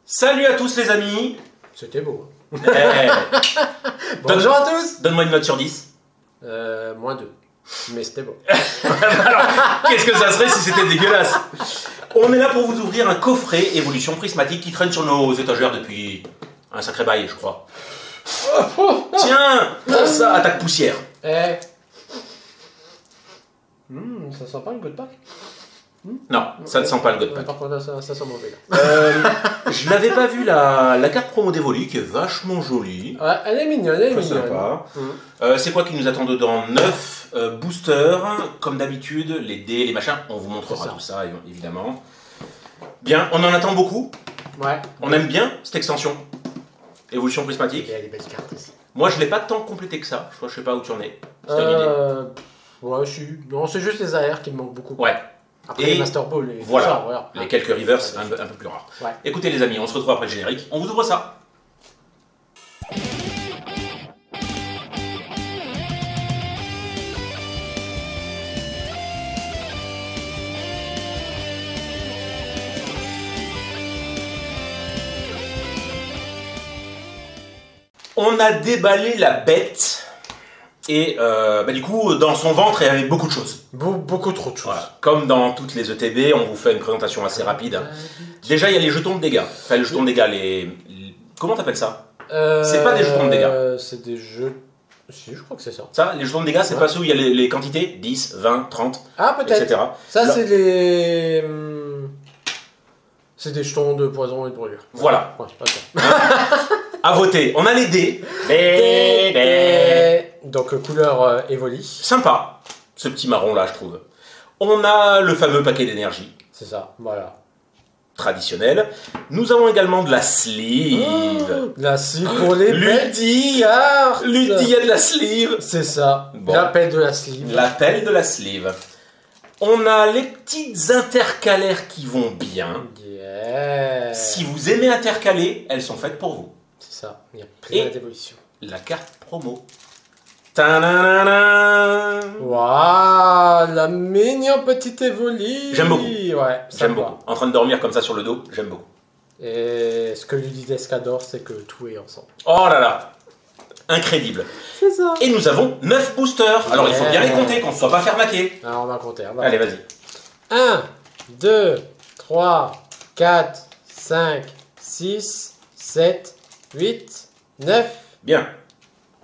Salut à tous les amis. C'était beau. Hey. Bonjour à tous. Donne-moi une note sur 10. Moins 2. Mais c'était beau. Alors, qu'est-ce que ça serait si c'était dégueulasse? On est là pour vous ouvrir un coffret évolution prismatique qui traîne sur nos étagères depuis un sacré bail, je crois. Tiens, prends ça, attaque poussière. Eh. Ça sent pas le God Pack? Non, ça ne sent pas le God Pack. Par contre, ça sent mauvais là. Je n'avais pas vu la carte promo d'Evolu qui est vachement jolie. Ouais, elle est mignonne, elle est Très mignonne. sympa. C'est quoi qui nous attend dedans? 9 boosters, comme d'habitude, les dés, les machins. On vous montrera tout ça, évidemment. Bien, on en attend beaucoup. Ouais. On aime bien cette extension. Évolution prismatique. Il y a des belles cartes aussi. Moi, je l'ai pas tant complété que ça. Je sais pas où tu en es. C'est une idée. Ouais, non, c'est juste les AR qui me manquent beaucoup. Ouais. Après Et les Master Ball et voilà, ça, voilà. Les quelques rivers un peu plus rares. Ouais. Écoutez les amis, on se retrouve après le générique. On vous ouvre ça. On a déballé la bête. Et du coup, dans son ventre, il y avait beaucoup de choses. Beaucoup trop de choses. Voilà. Comme dans toutes les ETB, on vous fait une présentation assez rapide. Déjà, il y a les jetons de dégâts. Enfin, les jetons de dégâts, comment t'appelles ça? C'est pas des jetons de dégâts. C'est des jeux... Si, je crois que c'est ça. Ça, les jetons de dégâts, c'est pas ceux où il y a les quantités 10, 20, 30, ah, peut-être. etc. Ça, c'est les... C'est des jetons de poison et de brûlure. Voilà. Ouais, ok. À voter. On a les dés. Donc couleur Evoli. Sympa, ce petit marron là, je trouve. On a le fameux paquet d'énergie. C'est ça, voilà. Traditionnel. Nous avons également de la sleeve. La sleeve pour les Ludy. cartes. Ludy a de la sleeve. C'est ça. Bon. L'appel de la sleeve. L'appel de la sleeve. On a les petites intercalaires qui vont bien. Yeah. Si vous aimez intercaler, elles sont faites pour vous. C'est ça. Il y a plein d'évolutions. La carte promo. Ta-na-na-na. Waouh, la mignon petite Evoli. J'aime beaucoup. Ouais, J'aime beaucoup. En train de dormir comme ça sur le dos, j'aime beaucoup. Et ce que Ludidesque adore, c'est que tout est ensemble. Oh là là. Incroyable. C'est ça. Et nous avons 9 boosters. Alors il faut bien les compter, qu'on ne soit pas fait arnaquer. Alors on va compter. 1, 2, 3, 4, 5, 6, 7, 8, 9. Bien.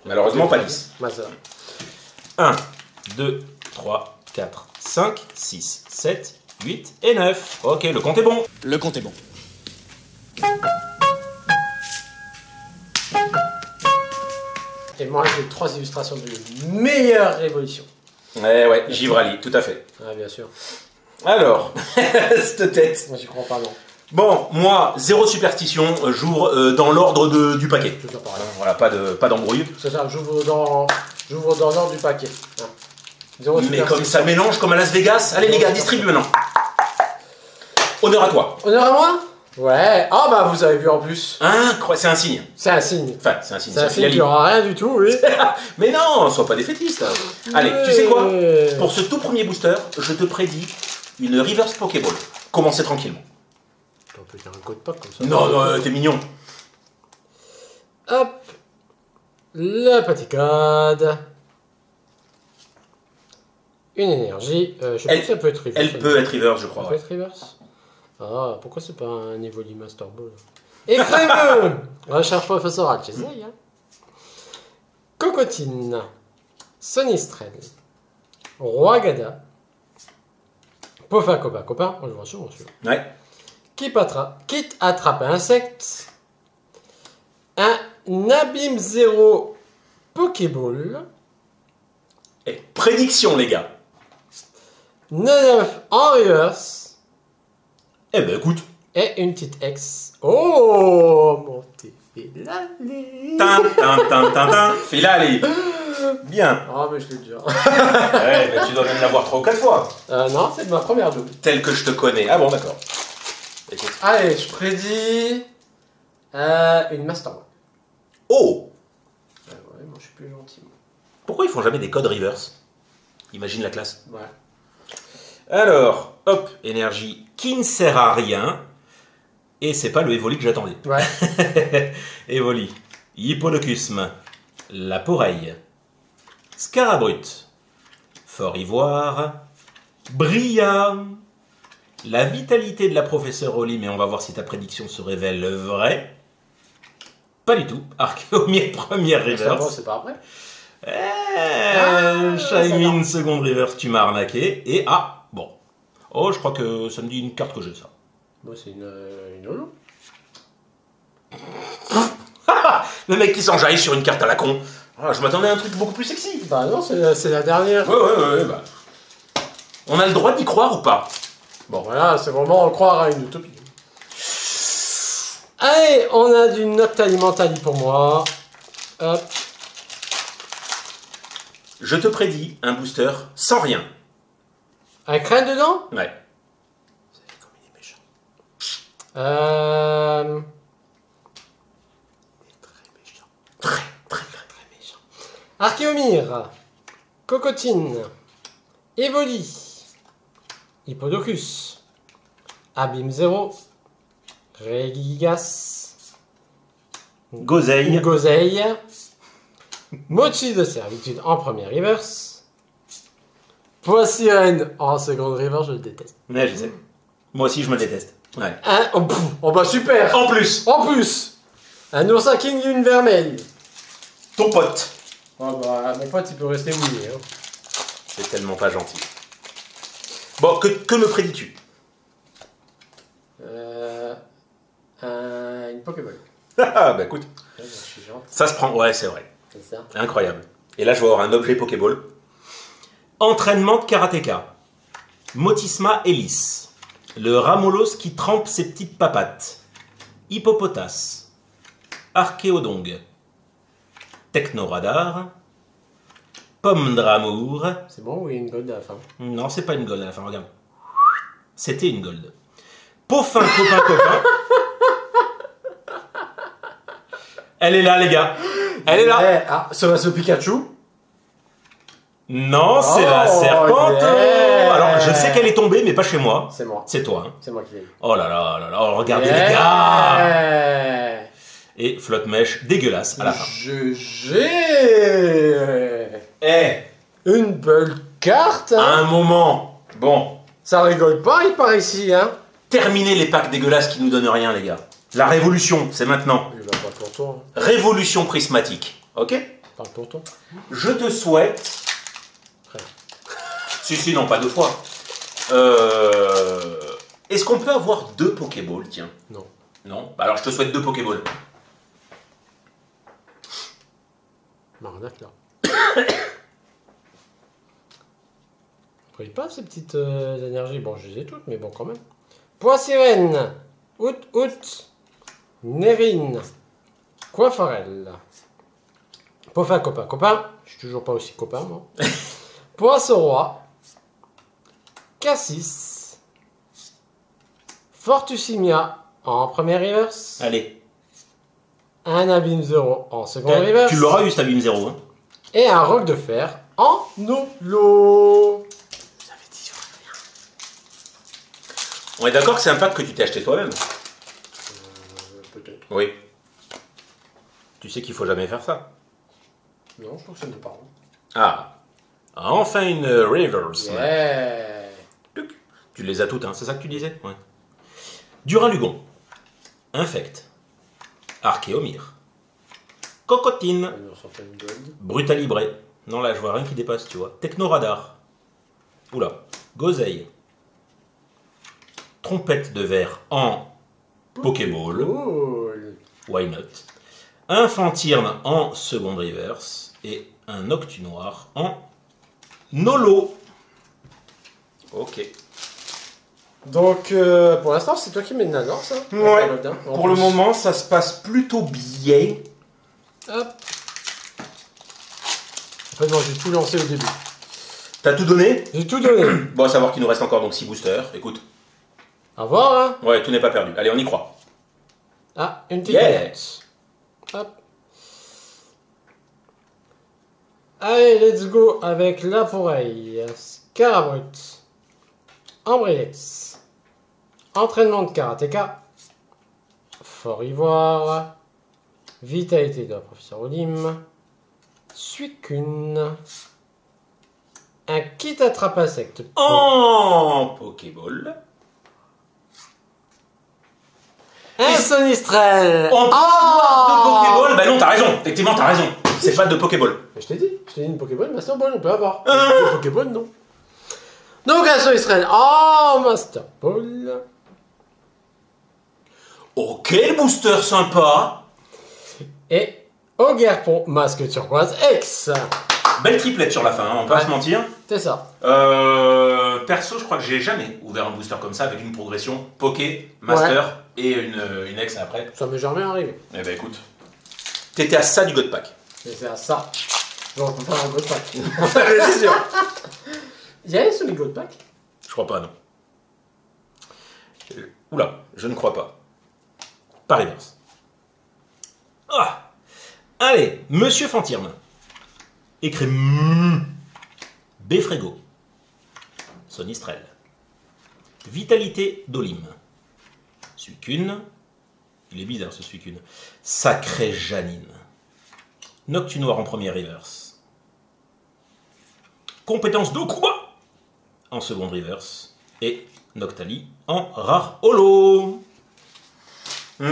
Malheureusement pas 10. Ouais, ça va. va. 1, 2, 3, 4, 5, 6, 7, 8 et 9. Ok, le compte est bon. Le compte est bon. Et moi j'ai 3 illustrations de meilleure révolution. Ouais, Givrali, tout à fait. Ah, bien sûr. Alors, cette tête. Moi j'y crois pas, non. Bon, moi, zéro superstition, j'ouvre dans l'ordre du paquet. C'est ça, pareil. Voilà, pas d'embrouille. C'est ça, j'ouvre dans l'ordre du paquet. Ah. Zéro Mais superstition. comme ça mélange, comme à Las Vegas. Allez les gars, distribue maintenant. Honneur à toi. Honneur à moi? Ouais. Ah bah vous avez vu en plus. Hein, c'est un signe. C'est un signe. Enfin, c'est un signe. C'est un signe qui aura rien du tout, oui. Mais non, sois pas défaitiste. Allez, tu sais quoi? Pour ce tout premier booster, je te prédis une reverse Pokéball. Commencez tranquillement. On peut faire un code pack comme ça. Non, t'es mignon. Hop. Le petit code. Une énergie. Je sais pas si ça peut être reverse. Elle peut être reverse, je Ça crois. peut être reverse. Ah, pourquoi c'est pas un Evoli Master Ball? Et Crémeux. Recherche professorale chez Zay. Hein. Cocotine. Sonistrel. Roi Gada. Pofa Copain. On le voit sûrement celui-là. Ouais. Kit attrape un insecte. Un Abîme 0 Pokéball. Et prédiction, les gars. 9 en reverse. Eh ben, écoute. Et une petite X. Oh, mon Filali. Tin. Filali. Bien. Ah, mais je l'ai déjà. Ouais, mais tu dois même l'avoir 3 ou 4 fois. Non, c'est ma première double. Tel que je te connais. Ah bon, d'accord. Écoute. Allez, je prédis une Master Ball. Oh. Ouais, moi je suis plus gentil. Moi. Pourquoi ils font jamais des codes reverse? Imagine la classe. Ouais. Alors, hop, énergie qui ne sert à rien. Et c'est pas le Evoli que j'attendais. Ouais. Evoli. Hippolocusme. La Poreille. Scarabrut. Fort Ivoire. Bria. La vitalité de la professeure Oli, mais on va voir si ta prédiction se révèle vraie. Pas du tout. Archéomir, première reverse. C'est pas après. Shaymin, seconde reverse, tu m'as arnaqué. Et ah, bon. Oh, je crois que ça me dit une carte que j'ai, ça. Bon, c'est une holo. Le mec qui s'enjaille sur une carte à la con. Ah, je m'attendais à un truc beaucoup plus sexy. Bah non, c'est la dernière. Ouais, bah. On a le droit d'y croire ou pas? Bon, voilà, c'est vraiment croire à une utopie. Allez, on a du Noctali Mentali pour moi. Hop. Je te prédis un booster sans rien. Un crâne dedans? Ouais. Vous savez comme il est méchant. Il est très méchant. Très Méchant. Archéomir. Cocotine. Evoli. Hippodocus. Abîme 0. Régigas. Goseille. Goseille. Mochi de servitude en première reverse. Poissirène en seconde reverse, je le déteste. Ouais, je sais. Moi aussi, je me déteste. Ouais. Oh bah super. En plus, En plus, un oursin king lune vermeille. ton pote. Oh bah mon pote il peut rester mouillé. Hein. C'est tellement pas gentil. Bon, que me prédis-tu? Une Pokéball. Ah, bah écoute, Ouais, je suis gentil, ça se prend. Ouais, c'est vrai. c'est ça. Incroyable. Et là, je vais avoir un objet Pokéball. Entraînement de karatéka. Motisma Hélice. Le Ramolos qui trempe ses petites papates. Hippopotas. Archéodongue. Technoradar. Pomme d'amour. C'est bon ou il y a une gold à la fin? Non, c'est pas une gold à la fin, regarde. C'était une gold. Peaufin, copain. Elle est là, les gars. Elle est là. Ah, ça va ce Pikachu? Non, c'est la serpente. Yeah. Alors, je sais qu'elle est tombée, mais pas chez moi. C'est moi. C'est toi. Hein. C'est moi qui l'ai eu. Oh là là là là, oh, regardez Yeah. les gars. Et flotte mèche dégueulasse à la fin. J'ai Eh, une belle carte. à Hein. un moment. Bon, Ça rigole pas, il paraît ici, hein. terminez les packs dégueulasses qui nous donnent rien, les gars. La révolution, c'est maintenant. Il va pas pour toi. Révolution prismatique. Ok? Parle pour toi. Je te souhaite. Frère. Si, non, pas deux fois. Est-ce qu'on peut avoir 2 Pokéballs, tiens? Non. Non? Bah alors je te souhaite 2 Pokéballs. Marnac là. On brille pas ces petites énergies. Bon, je les ai toutes, mais bon, quand même. Poissirène. Out. Nerine. Coiffarelle. Poffin, copain. Je suis toujours pas aussi copain, moi. Poisson-roi. Cassis. Fortusimia en première reverse. Allez. Un Abîme 0 en seconde reverse. Tu l'auras eu, cet abîme 0. Hein. Et un roc de fer en holo. J'avais dit sur rien. On est d'accord que c'est un pack que tu t'es acheté toi-même? Peut-être. Oui. Tu sais qu'il faut jamais faire ça. Non, je trouve que c'est mes parents. Ah. Enfin une reverse. Yeah. Tuc. Tu les as toutes, hein, c'est ça que tu disais? Ouais. Duralugon. Infect. Archéomir. Cocotine. On s'en fait une gold. Brutalibré. Non, là, je vois rien qui dépasse, tu vois. Technoradar. Oula. Goseille. Trompette de verre en Pokéball. Cool. Why not? Infantirne en seconde reverse. Et un Octunoir en Nolo. Ok. Donc, pour l'instant, c'est toi qui mets la danse. Hein, Ouais. avec Paladin. En Pour le plus. moment, ça se passe plutôt bien. Hop. En fait, moi, j'ai tout lancé au début. T'as tout donné? J'ai tout donné. Bon, à savoir qu'il nous reste encore donc 6 boosters. Écoute. Au revoir, hein. Ouais, tout n'est pas perdu. Allez, on y croit. Ah, une petite Yeah. note. Hop. Allez, let's go avec la Poreille. Scarabrut. Ambrelex. Entraînement de karatéka. Fort Ivoire. Vitalité de la professeur Olim. Suicune. Un kit attrape-insecte. En Pokéball. Un Sonistrel. On peut avoir deux Pokéball. Bah non, t'as raison. Effectivement, t'as raison. C'est pas de Pokéball. Mais je t'ai dit une Pokéball, Master Ball, on peut avoir. Une Pokéball, non. Donc un Sonistrel en Master Ball. Oh, quel booster sympa. Et Ogerpon, masque turquoise X. Belle triplette sur la fin, hein, on peut pas se mentir. C'est ça. Perso, je crois que j'ai jamais ouvert un booster comme ça avec une progression Poké, Master et une X après. Ça m'est jamais arrivé. Eh ben écoute, t'étais à ça du God Pack. C'est à ça. Donc on peut faire un God Pack. C'est sûr. Il y a sur les God Pack? Je crois pas, non. Oula, je ne crois pas. Pas reverse. Ah. Allez, Monsieur Fantirme. Écrit Béfrégo. Sonistrel. Vitalité d'Olim. Suicune. Il est bizarre ce Suicune. Sacré Janine. Noctu Noir en premier reverse. Compétence d'Okuba en seconde reverse. Et Noctali en rare holo. Ça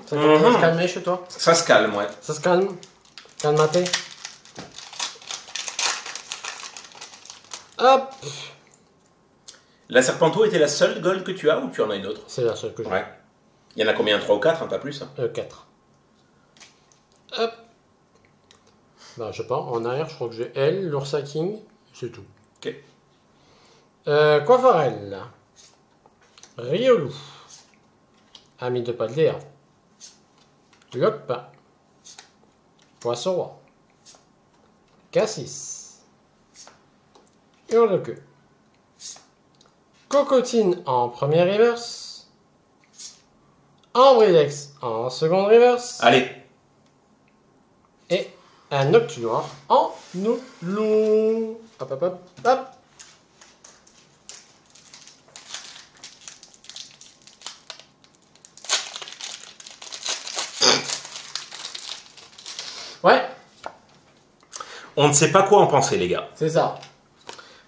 commence à se calmer chez toi? Ça se calme, ouais. Ça se calme? Calmaté? Hop! La Serpenteau était la seule gold que tu as ou tu en as une autre? C'est la seule que j'ai. Ouais. Il y en a combien? 3 ou 4, hein, pas plus? 4. Hop! Ben, je sais pas, en arrière, je crois que j'ai elle, l'Ursa King, c'est tout. Ok. Coifarel. Riolu. Ami de Paldea. Locpa. Poisson roi. Cassis. Hurlequeux. Cocotine en première reverse. Ambrilex en seconde reverse. Allez. Et un Noctu Noir en Nolo. Hop, hop, hop, hop. Ouais, On ne sait pas quoi en penser, les gars. c'est ça.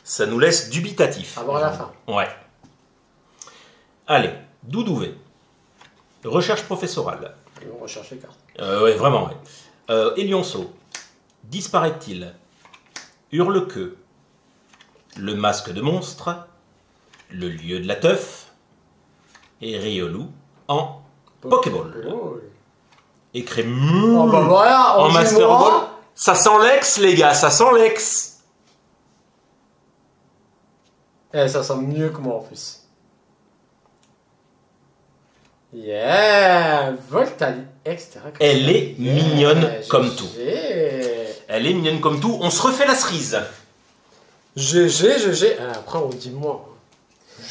Ça nous laisse dubitatif. Avant la fin. Ouais. Allez, Doudouvé. Recherche professorale. On recherche les cartes. Ouais, vraiment, ouais. Elionceau. Disparaît-il? Hurlequeux. Le masque de monstre. Le lieu de la teuf. Et Riolu en Pokéball. Écrit Oh bah voilà, en Master Ball. Ça sent l'ex, les gars, ça sent l'ex. Eh, ça sent mieux que moi en plus. Yeah, Voltali, etc. Elle est mignonne comme tout. GG. Elle est mignonne comme tout. On se refait la cerise. GG. Ah, après, on dit moi.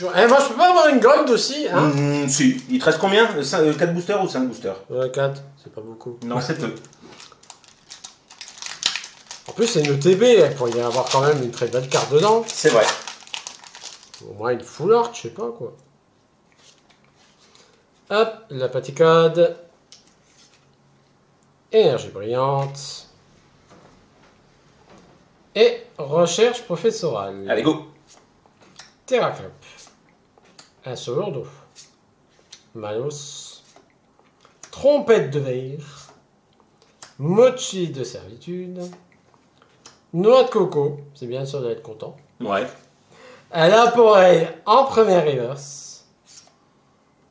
Eh, moi, je peux pas avoir une gold aussi, hein? Si. Il te reste combien? 4 boosters ou 5 boosters? 4, c'est pas beaucoup. Non, c'est peu. En plus, c'est une ETB, il pourrait y avoir quand même une très belle carte dedans. C'est vrai. Au moins une full art, je sais pas quoi. Hop, la paticode. Énergie brillante. Et recherche professorale. Allez, go. Terraclop. Un sauveur d'eau. Malos. Trompette de verre. Mochi de servitude. Noix de coco. C'est bien sûr d'être content. Ouais. Un laporeille en première reverse.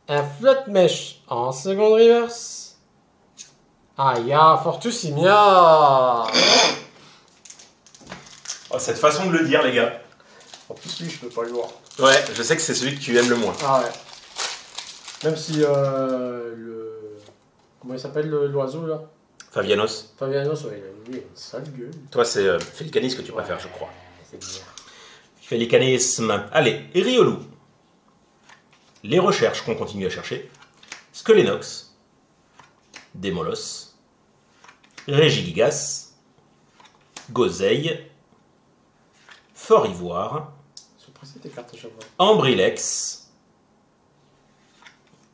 Un flotte mèche en seconde reverse. Aya Fortussimia. Oh, cette façon de le dire, les gars. En plus, lui, je peux pas le voir. Ouais, je sais que c'est celui que tu aimes le moins. Ah ouais. Même si le. Comment il s'appelle l'oiseau là? Fabianos. Fabianos, ouais, lui, il a une sale gueule. Toi, c'est Félicanis que tu préfères, je crois. C'est bien. Félicanisme. Allez, Riolu. Les recherches qu'on continue à chercher. Skelenox. Démolos. Régigigas. Gozeille. Fort Ivoire. Je précise tes cartes à chaque fois. Ambrilex.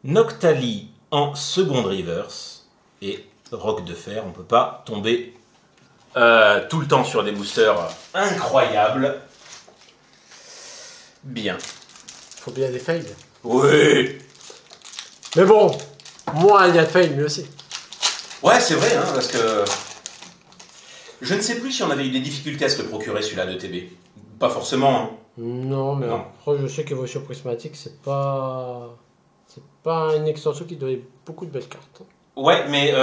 Noctali en seconde reverse. Et Roc de Fer, on peut pas tomber tout le temps sur des boosters incroyables. Bien. Faut bien des fails. Oui. Mais bon, moins il y a de fails, mieux aussi. Ouais, c'est vrai, hein, parce que... Je ne sais plus si on avait eu des difficultés à se le procurer, celui-là, de TB. Pas forcément, hein. Non, mais Non. après, je sais qu'Évolution Prismatique, c'est pas une extension qui donnait beaucoup de belles cartes. Ouais, mais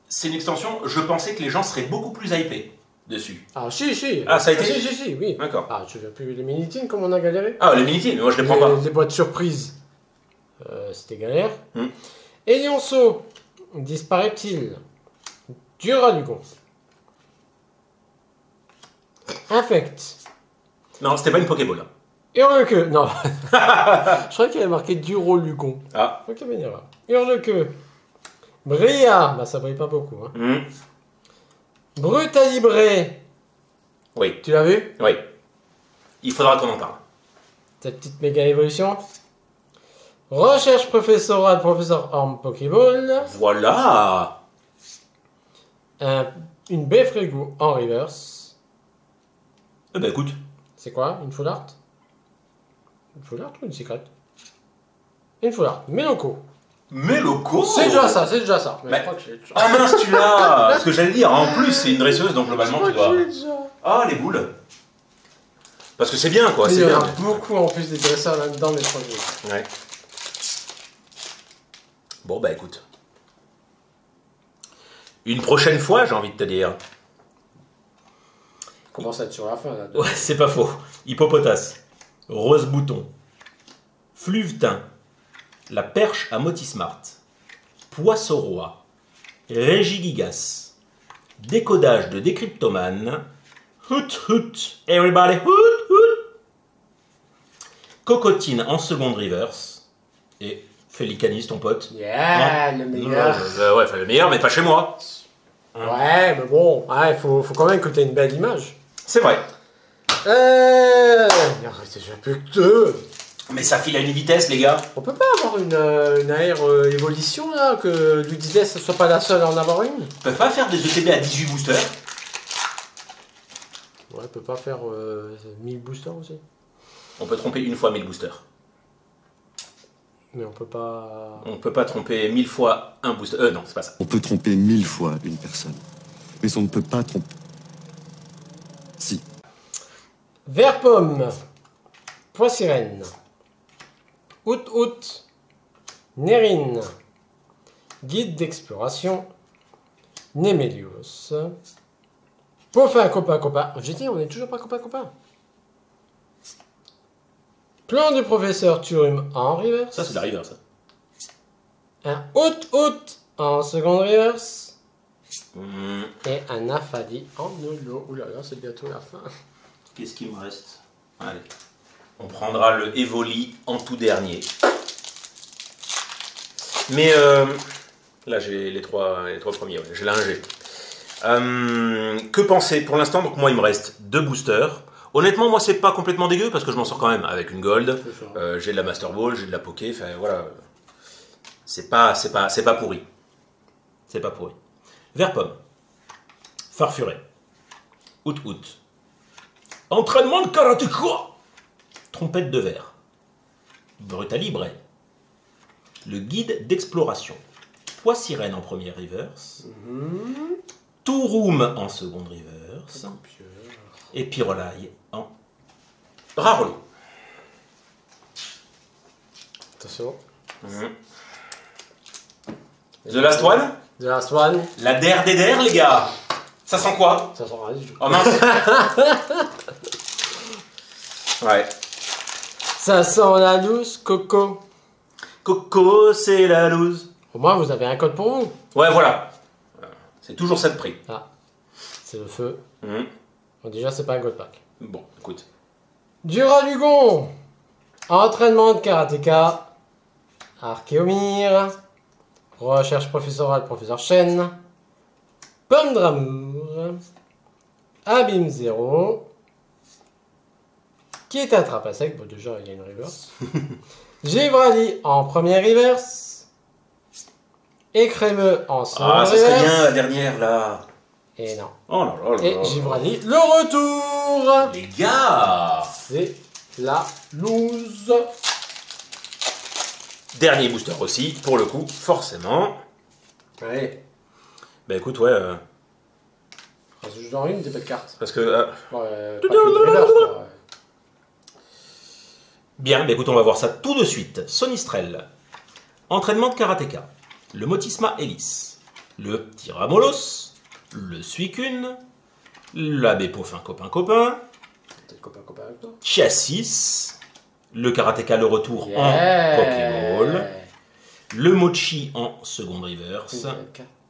c'est une extension, je pensais que les gens seraient beaucoup plus hypés dessus. Ah, si. Ah, ça a été... Si, oui. D'accord. Ah, tu veux plus les mini-teams comme on a galéré? Ah, les mini mais moi je les prends pas. Les boîtes surprises, c'était galère. Hmm. Elionceau, disparaît-il? Duralugon. Infect. Non, c'était pas une Pokéball. Là. Hurlequeue. Non. Je crois qu'il avait marqué Durolugon. Ah. Je crois qu'il y avait une erreur. Hurlequeue. Bria. Bah, ça brille pas beaucoup. Hein. Hmm. Brutalibré. Oui, Tu l'as vu? oui. Il faudra qu'on en parle. Cette petite méga évolution. Recherche professorale, professeur Arm Pokéball. Voilà. Une Beffregu en reverse. Eh ben écoute. C'est quoi? Une full art? Une full art ou une secret? Une full art. Meloko. Meloko. C'est déjà ça. Mais Mais- je crois que j'ai déjà. Ah mince, tu l'as. Ce que j'allais dire, en plus c'est une dresseuse, donc globalement tu dois... Ah, les boules. Parce que c'est bien, quoi. Il C'est y en bien. a beaucoup en plus des dresseurs là-dedans, mais je crois que Ouais. Bon, bah écoute. Une prochaine fois, j'ai envie de te dire. commence à être sur la fin là. Ouais, c'est pas faux. Hippopotas, Rose Bouton, Fluvetin, la perche à Motismart, Poisson-Roi, Régigigas, décodage de Décryptomane, Hoot Hoot, everybody Hoot Hoot, Cocotine en seconde reverse, et Félicanis, ton pote. Yeah, le meilleur. Ouais, enfin, le meilleur, mais pas chez moi. Ouais, mais bon, il faut quand même que tu aies une belle image. C'est vrai. Il en reste déjà plus que deux. Mais ça file à une vitesse, les gars. On peut pas avoir une air évolution là, que l'Udides ne soit pas la seule à en avoir une? On peut pas faire des ETB à 18 boosters. Ouais, on peut pas faire 1000 boosters aussi. On peut tromper une fois 1000 boosters. Mais on peut pas. On peut pas tromper 1000 fois un booster. Non, c'est pas ça. On peut tromper 1000 fois une personne, mais on ne peut pas tromper... Si. Vert pomme, pois sirène, out, Nérine, guide d'exploration, Némélios, Paufin copain. J'ai dit, on est toujours pas copain. Plan du professeur Turum en reverse. Ça, c'est de la river, ça. Un out en seconde reverse. Hmm, Et un Afali en holo. Oulala, c'est bientôt la fin. Qu'est-ce qu'il me reste? Allez. On prendra le Evoli en tout dernier. Mais là, j'ai les trois premiers. Ouais. J'ai l'ingé. Que penser? Pour l'instant, donc moi, il me reste 2 boosters. Honnêtement, moi, c'est pas complètement dégueu parce que je m'en sors quand même avec une gold. J'ai de la Master Ball, j'ai de la Poké. Enfin, voilà. C'est pas pourri. C'est pas pourri. Vert pomme. Farfuret. Out. Entraînement de karatéka. Trompette de verre. Brutalibre. Le guide d'exploration. Pois sirène en première reverse. Touroum en seconde reverse. Et Pyrolaï en Rarolo. Attention. The Last One. The Last One. La der des der, les gars. Ça sent quoi? Ça sent rien du tout. Oh mince. Ouais. Ça sent la loose, Coco. Coco, c'est la loose. Au moins, vous avez un code pour vous. Ouais, voilà. C'est toujours ça de prix. Ah, c'est le feu. Mhm. Bon, déjà, c'est pas un gold pack. Bon, écoute. Duralugon. Entraînement de karatéka. Archéomir. Recherche professorale, professeur Chen. Pomme d'amour. Abîme 0. Qui est attrape à sec. Bon, déjà, il y a une reverse. Givrali en premier reverse. Écrémeux en second Ah, ça serait bien reverse. la dernière là. Et non. Oh là là là Et là. Givrali, le retour. Les gars. C'est la loose. Dernier booster aussi, pour le coup, forcément. Ouais. Bah écoute, ouais. Je dois une des belles cartes. Parce que. Ouais, pas que des reverse, quoi. Bien, bah écoute, on va voir ça tout de suite. Sonistrel. Entraînement de karatéka. Le Motisma Hélice. Le petit Ramolos. Le Suicune. L'abbé Poffin copain. T'es copain avec toi. Chassis. Le karatéka le retour Yeah. en Pokéball. Le Mochi en seconde reverse.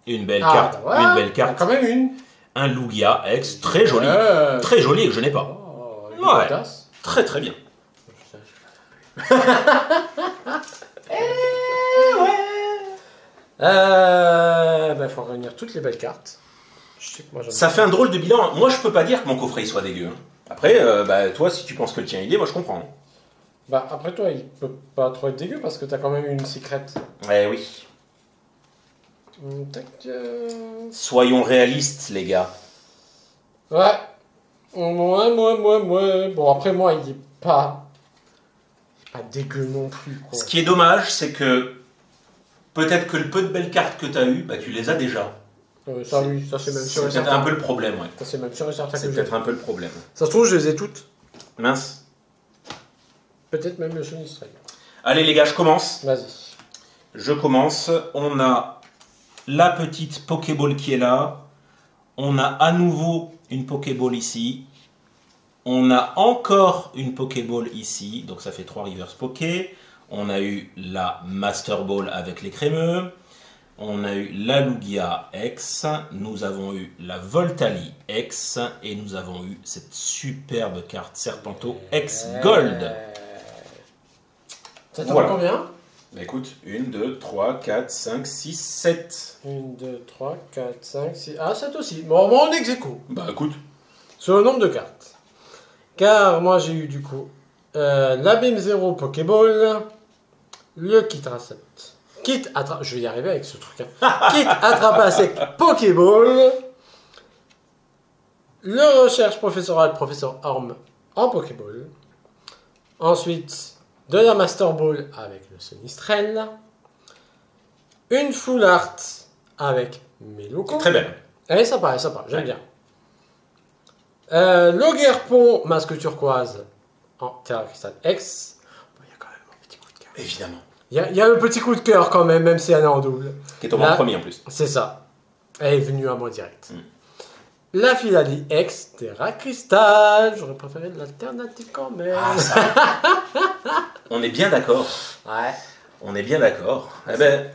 Une belle Ah, carte. bah voilà. Une belle carte. Quand même une. Un Lugia X très joli. Ouais. Très joli que je n'ai pas. Oh, Ouais. ouais. Très très bien. Bah, faut réunir toutes les belles cartes. Je sais que moi j'aime Ça fait un drôle de bilan. Moi, je peux pas dire que mon coffret il soit dégueu. Hein. Après, bah, toi, si tu penses que le tien il est, moi je comprends. Bah, après toi, il peut pas trop être dégueu parce que t'as quand même une secret. Eh oui. Tac. Soyons réalistes, les gars. Ouais. Bon, après, moi, il est pas dégueu non plus, quoi. Ce qui est dommage, c'est que peut-être que le peu de belles cartes que tu as eues, bah, tu les as déjà. Ça, oui, ça c'est même sûr C'est et peut-être certain. un peu le problème, ouais. Ça c'est même sûr et certain C'est que j'ai. peut-être un peu le problème. Ça se trouve, je les ai toutes. Mince. Peut-être même le Sonistrel. Allez, les gars, je commence. Vas-y. Je commence. On a la petite Pokéball qui est là. On a à nouveau une Pokéball ici. On a encore une Pokéball ici. Donc ça fait 3 reverse Poké. On a eu la Master Ball avec les crémeux. On a eu la Lugia X. Nous avons eu la Voltali X. Et nous avons eu cette superbe carte Serpento X Gold. Ça te Voilà. rend combien? Bah écoute, 1, 2, 3, 4, 5, 6, 7. 1, 2, 3, 4, 5, 6. Ah, 7 aussi. Bon, moi on est ex-aequo. Bah écoute. Sur le nombre de cartes. Car moi j'ai eu du coup l'Abîme 0 Pokéball, le Kit Racette. Je vais y arriver avec ce truc. Hein. Kit Attrape à sec Pokéball, le Recherche Professoral Professeur Orm en Pokéball. Ensuite, de la Master Ball avec le Sonistrel. Une Full Art avec Meloko. Très belle. Elle est sympa, j'aime Ouais. bien. L'Oguerpon, masque turquoise en Terra Crystal X. Bon, il y a quand même un petit coup de cœur. Évidemment. Il y a le petit coup de cœur quand même, même si elle est en double. Qui est tombé Là- en premier en plus. C'est ça. Elle est venue à moi direct. Mm. La Philalie X, Terra Crystal. J'aurais préféré de l'alternative quand même. Ah, ça. On est bien d'accord. Ouais. On est bien d'accord. Eh ben,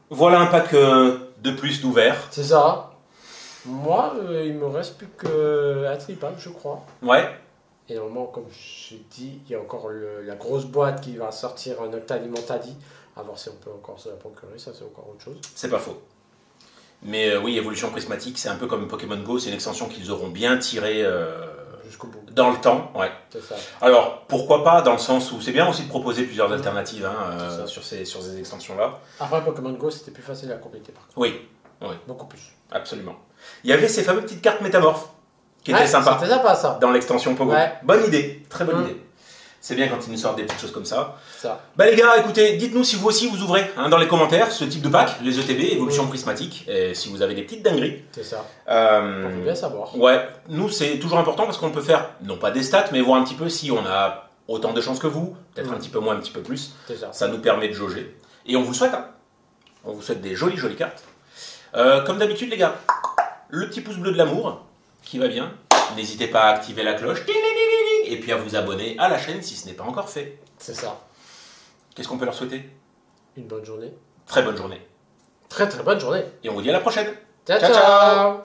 voilà un pack de plus d'ouvert. C'est ça. Moi, il me reste plus que Atripal, je crois. Ouais. Et normalement, comme je dis, il y a encore la grosse boîte qui va sortir un Octalimentadi. À voir si on peut encore se la procurer, ça c'est encore autre chose. C'est pas faux. Mais oui, évolution prismatique, c'est un peu comme Pokémon Go, c'est une extension qu'ils auront bien tirée Jusqu'au bout. dans le temps. Ouais. C'est ça. Alors, pourquoi pas, dans le sens où c'est bien aussi de proposer plusieurs alternatives C'est ça. sur ces extensions-là. Après Pokémon Go, c'était plus facile à compléter par contre. Oui, Beaucoup plus. absolument. Il y avait ces fameuses petites cartes métamorphes qui étaient sympas C'était sympa ça. dans l'extension Pogo. Ouais. Bonne idée, très bonne Mm. idée. C'est bien quand ils nous sortent des petites choses comme ça. Ça. Bah les gars, écoutez, dites-nous si vous aussi vous ouvrez dans les commentaires ce type de pack, les ETB, évolution Oui. prismatique, et si vous avez des petites dingueries. C'est ça. On peut bien savoir. Ouais, nous c'est toujours important parce qu'on peut faire, non pas des stats, mais voir un petit peu si on a autant de chances que vous, peut-être un petit peu moins, un petit peu plus. C'est ça. Ça nous permet de jauger. Et on vous souhaite, on vous souhaite des jolies jolies cartes. Comme d'habitude les gars, le petit pouce bleu de l'amour qui va bien. N'hésitez pas à activer la cloche. Ding, ding, ding, ding, et puis à vous abonner à la chaîne si ce n'est pas encore fait. C'est ça. Qu'est-ce qu'on peut leur souhaiter? Une bonne journée. Très bonne journée. Très très bonne journée. Et on vous dit à la prochaine. Ciao Ciao, ciao. ciao.